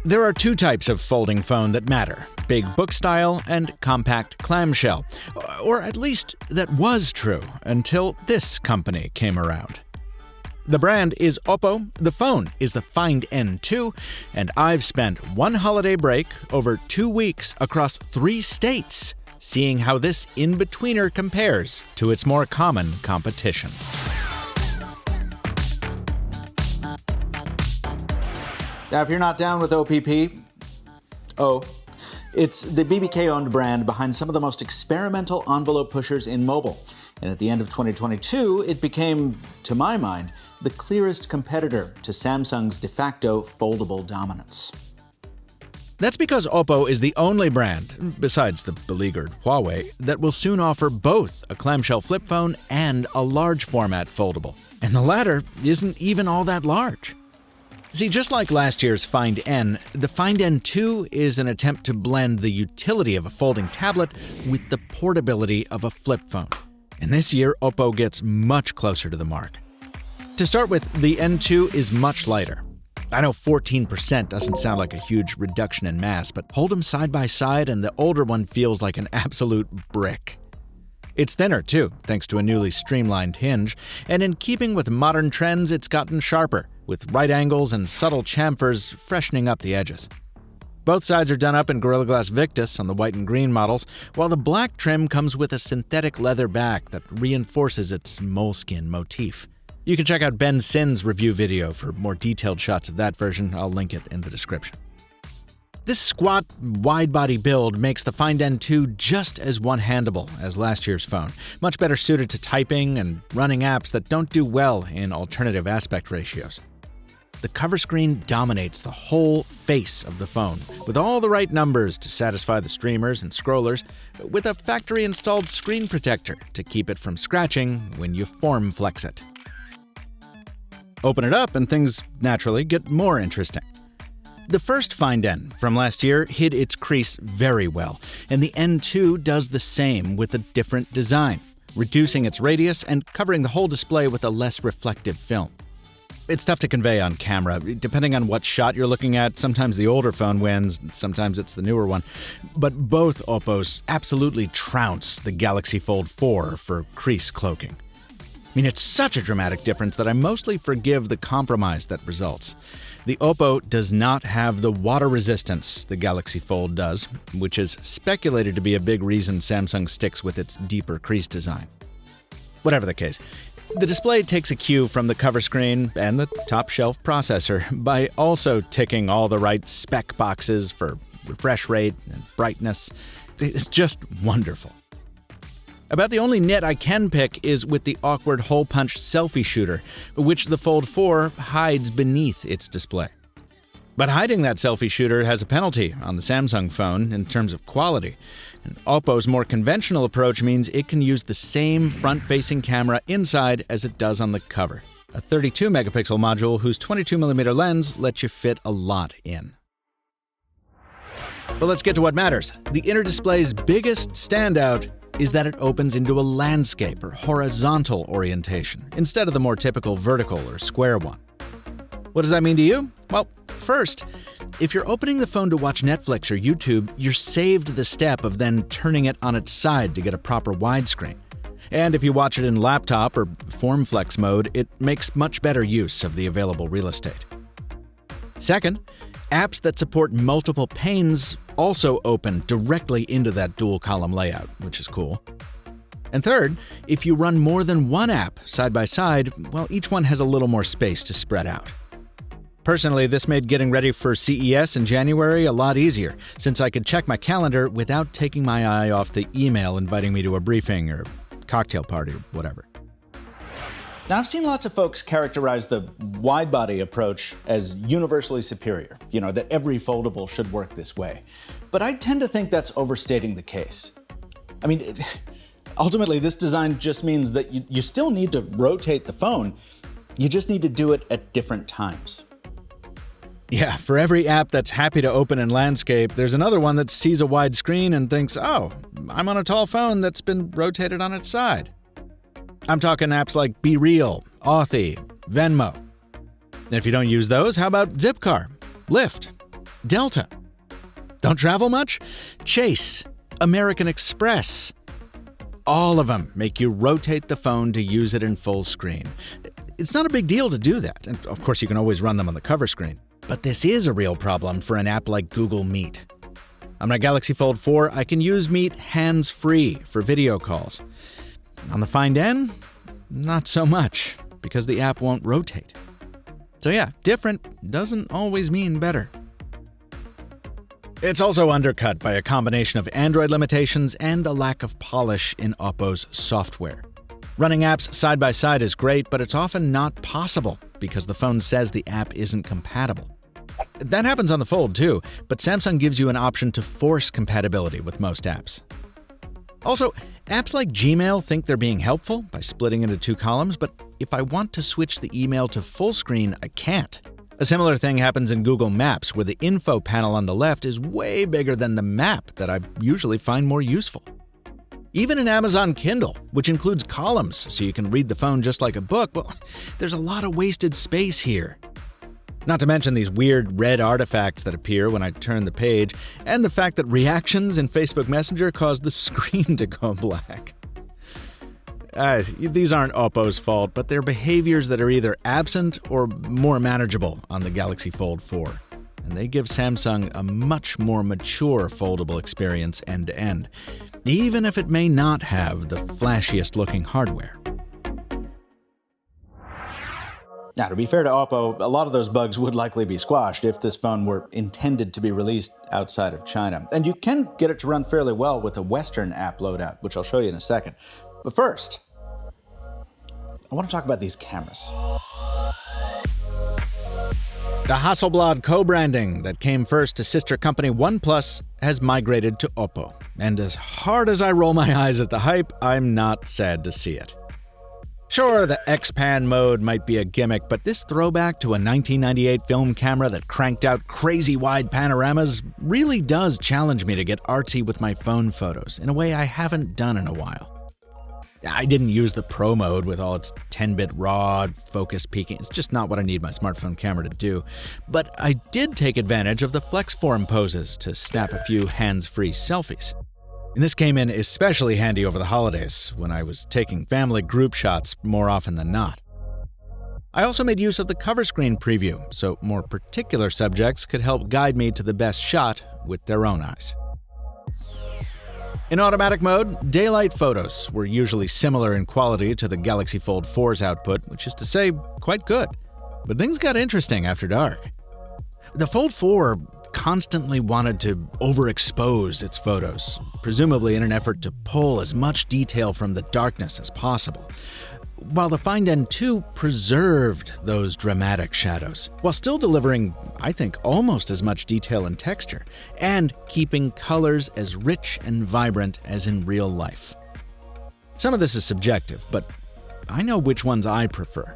There are two types of folding phone that matter: big book style and compact clamshell. Or at least that was true until this company came around. The brand is Oppo, the phone is the Find N2, and I've spent one holiday break over 2 weeks across 3 states seeing how this in-betweener compares to its more common competition. Now, if you're not down with OPP, it's the BBK-owned brand behind some of the most experimental envelope pushers in mobile. And at the end of 2022, it became, to my mind, the clearest competitor to Samsung's de facto foldable dominance. That's because Oppo is the only brand, besides the beleaguered Huawei, that will soon offer both a clamshell flip phone and a large format foldable. And the latter isn't even all that large. See, just like last year's Find N, the Find N2 is an attempt to blend the utility of a folding tablet with the portability of a flip phone. And this year, Oppo gets much closer to the mark. To start with, the N2 is much lighter. I know 14% doesn't sound like a huge reduction in mass, but hold them side by side and the older one feels like an absolute brick. It's thinner too, thanks to a newly streamlined hinge, and in keeping with modern trends, it's gotten sharper, with right angles and subtle chamfers freshening up the edges. Both sides are done up in Gorilla Glass Victus on the white and green models, while the black trim comes with a synthetic leather back that reinforces its moleskin motif. You can check out Ben Sin's review video for more detailed shots of that version. I'll link it in the description. This squat, wide-body build makes the Find N2 just as one-handable as last year's phone, much better suited to typing and running apps that don't do well in alternative aspect ratios. The cover screen dominates the whole face of the phone, with all the right numbers to satisfy the streamers and scrollers, with a factory-installed screen protector to keep it from scratching when you form flex it. Open it up and things naturally get more interesting. The first Find N from last year hid its crease very well, and the N2 does the same with a different design, reducing its radius and covering the whole display with a less reflective film. It's tough to convey on camera. Depending on what shot you're looking at, sometimes the older phone wins, sometimes it's the newer one. But both Oppos absolutely trounce the Galaxy Fold 4 for crease cloaking. I mean, it's such a dramatic difference that I mostly forgive the compromise that results. The Oppo does not have the water resistance the Galaxy Fold does, which is speculated to be a big reason Samsung sticks with its deeper crease design. Whatever the case, the display takes a cue from the cover screen and the top-shelf processor by also ticking all the right spec boxes for refresh rate and brightness. It's just wonderful. About the only nit I can pick is with the awkward hole-punch selfie shooter, which the Fold 4 hides beneath its display. But hiding that selfie shooter has a penalty on the Samsung phone in terms of quality. And Oppo's more conventional approach means it can use the same front-facing camera inside as it does on the cover. A 32-megapixel module whose 22mm lens lets you fit a lot in. But let's get to what matters. The inner display's biggest standout is that it opens into a landscape or horizontal orientation, instead of the more typical vertical or square one. What does that mean to you? Well, first, if you're opening the phone to watch Netflix or YouTube, you're saved the step of then turning it on its side to get a proper widescreen. And if you watch it in laptop or form flex mode, it makes much better use of the available real estate. Second, apps that support multiple panes also open directly into that dual-column layout, which is cool. And third, if you run more than one app side by side, well, each one has a little more space to spread out. Personally, this made getting ready for CES in January a lot easier, since I could check my calendar without taking my eye off the email inviting me to a briefing or cocktail party or whatever. Now, I've seen lots of folks characterize the widebody approach as universally superior, that every foldable should work this way. But I tend to think that's overstating the case. I mean, ultimately, this design just means that you still need to rotate the phone, you just need to do it at different times. Yeah, for every app that's happy to open in landscape, there's another one that sees a wide screen and thinks, oh, I'm on a tall phone that's been rotated on its side. I'm talking apps like Be Real, Authy, Venmo. And if you don't use those, how about Zipcar, Lyft, Delta. Don't travel much? Chase, American Express. All of them make you rotate the phone to use it in full screen. It's not a big deal to do that, and of course you can always run them on the cover screen. But this is a real problem for an app like Google Meet. On my Galaxy Fold 4, I can use Meet hands-free for video calls. On the Find N, not so much, because the app won't rotate. So yeah, different doesn't always mean better. It's also undercut by a combination of Android limitations and a lack of polish in Oppo's software. Running apps side by side is great, but it's often not possible because the phone says the app isn't compatible. That happens on the Fold too, but Samsung gives you an option to force compatibility with most apps. Also, apps like Gmail think they're being helpful by splitting into two columns, but if I want to switch the email to full screen, I can't. A similar thing happens in Google Maps, where the info panel on the left is way bigger than the map that I usually find more useful. Even in Amazon Kindle, which includes columns so you can read the phone just like a book, well, there's a lot of wasted space here. Not to mention these weird red artifacts that appear when I turn the page, and the fact that reactions in Facebook Messenger cause the screen to go black. These aren't Oppo's fault, but they're behaviors that are either absent or more manageable on the Galaxy Fold 4. And they give Samsung a much more mature foldable experience end-to-end, even if it may not have the flashiest looking hardware. Now, to be fair to Oppo, a lot of those bugs would likely be squashed if this phone were intended to be released outside of China. And you can get it to run fairly well with a Western app loadout, which I'll show you in a second. But first, I want to talk about these cameras. The Hasselblad co-branding that came first to sister company OnePlus has migrated to Oppo. And as hard as I roll my eyes at the hype, I'm not sad to see it. Sure, the X-Pan mode might be a gimmick, but this throwback to a 1998 film camera that cranked out crazy wide panoramas really does challenge me to get artsy with my phone photos in a way I haven't done in a while. I didn't use the Pro mode with all its 10-bit RAW, focus peaking. It's just not what I need my smartphone camera to do. But I did take advantage of the flex form poses to snap a few hands-free selfies. And this came in especially handy over the holidays, when I was taking family group shots more often than not. I also made use of the cover screen preview, so more particular subjects could help guide me to the best shot with their own eyes. In automatic mode, daylight photos were usually similar in quality to the Galaxy Fold 4's output, which is to say, quite good. But things got interesting after dark. The Fold 4 constantly wanted to overexpose its photos, presumably in an effort to pull as much detail from the darkness as possible, while the Find N2 preserved those dramatic shadows, while still delivering, I think, almost as much detail and texture, and keeping colors as rich and vibrant as in real life. Some of this is subjective, but I know which ones I prefer.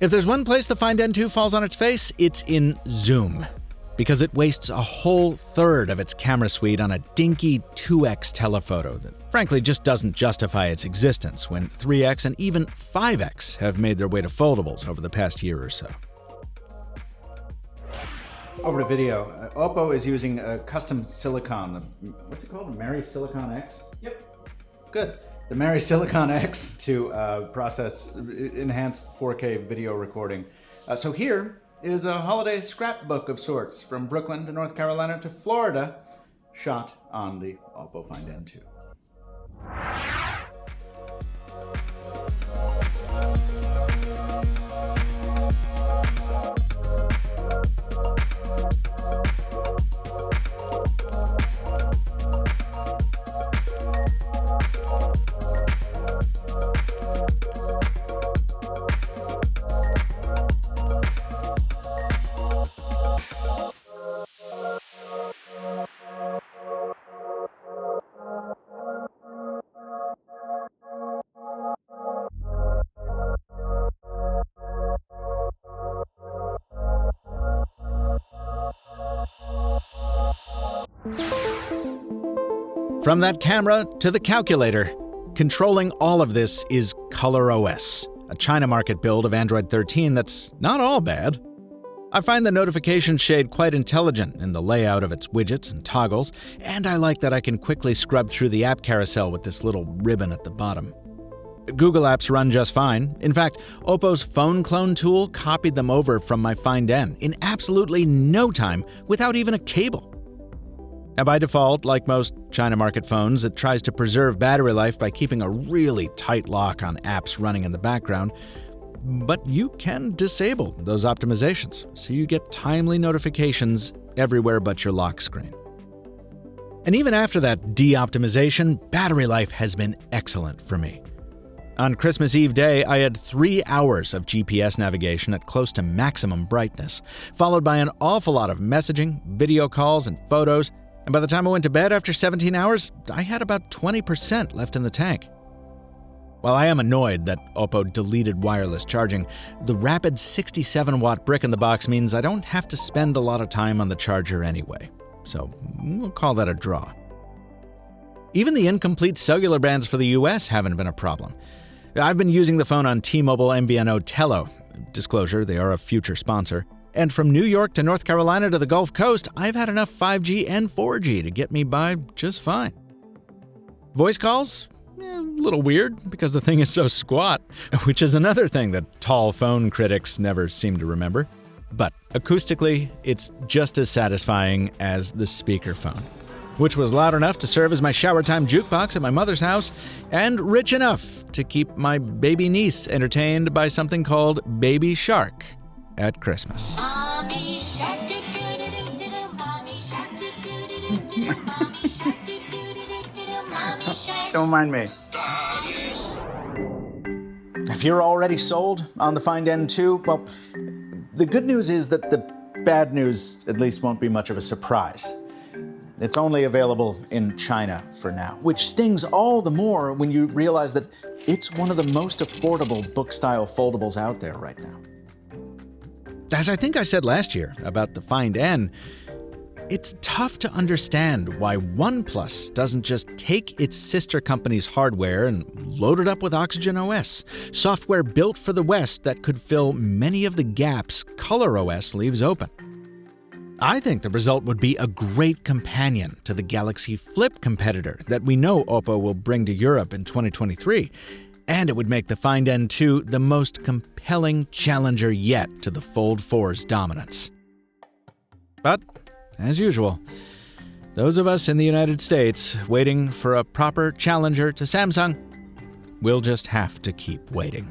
If there's one place the Find N2 falls on its face, it's in zoom, because it wastes a whole third of its camera suite on a dinky 2x telephoto that frankly just doesn't justify its existence when 3x and even 5x have made their way to foldables over the past year or so. Over to video. Oppo is using a custom silicon. What's it called? Mary Silicon X? Yep. Good. The Mary Silicon X to process enhanced 4K video recording. So here is a holiday scrapbook of sorts from Brooklyn to North Carolina to Florida, shot on the Oppo Find N2. From that camera to the calculator, controlling all of this is ColorOS, a China market build of Android 13 that's not all bad. I find the notification shade quite intelligent in the layout of its widgets and toggles, and I like that I can quickly scrub through the app carousel with this little ribbon at the bottom. Google apps run just fine. In fact, Oppo's phone clone tool copied them over from my Find N in absolutely no time without even a cable. And by default, like most China market phones, it tries to preserve battery life by keeping a really tight lock on apps running in the background. But you can disable those optimizations, so you get timely notifications everywhere but your lock screen. And even after that de-optimization, battery life has been excellent for me. On Christmas Eve day, I had 3 hours of GPS navigation at close to maximum brightness, followed by an awful lot of messaging, video calls, and photos, and by the time I went to bed after 17 hours, I had about 20% left in the tank. While I am annoyed that Oppo deleted wireless charging, the rapid 67-watt brick in the box means I don't have to spend a lot of time on the charger anyway, so we'll call that a draw. Even the incomplete cellular bands for the US haven't been a problem. I've been using the phone on T-Mobile MVNO Tello. Disclosure, they are a future sponsor. And from New York to North Carolina to the Gulf Coast, I've had enough 5G and 4G to get me by just fine. Voice calls? A little weird because the thing is so squat, which is another thing that tall phone critics never seem to remember. But acoustically, it's just as satisfying as the speakerphone, which was loud enough to serve as my shower time jukebox at my mother's house, and rich enough to keep my baby niece entertained by something called Baby Shark at Christmas. Mommy shark, mommy shark, mommy shark. Don't mind me. If you're already sold on the Find N2, well, the good news is that the bad news at least won't be much of a surprise. It's only available in China for now, which stings all the more when you realize that it's one of the most affordable book-style foldables out there right now. As I think I said last year about the Find N, it's tough to understand why OnePlus doesn't just take its sister company's hardware and load it up with Oxygen OS, software built for the West that could fill many of the gaps ColorOS leaves open. I think the result would be a great companion to the Galaxy Flip competitor that we know Oppo will bring to Europe in 2023, and it would make the Find N2 the most compelling challenger yet to the Fold 4's dominance. But, as usual, those of us in the United States waiting for a proper challenger to Samsung will just have to keep waiting.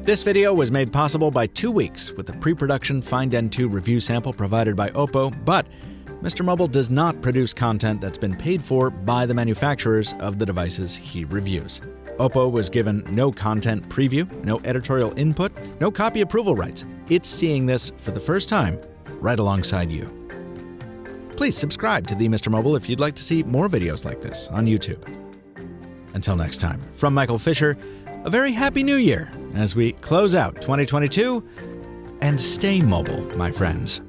This video was made possible by 2 weeks with a pre-production Find N2 review sample provided by Oppo, but Mr. Mobile does not produce content that's been paid for by the manufacturers of the devices he reviews. Oppo was given no content preview, no editorial input, no copy approval rights. It's seeing this for the first time right alongside you. Please subscribe to the Mr. Mobile if you'd like to see more videos like this on YouTube. Until next time, from Michael Fisher, a very happy new year as we close out 2022, and stay mobile, my friends.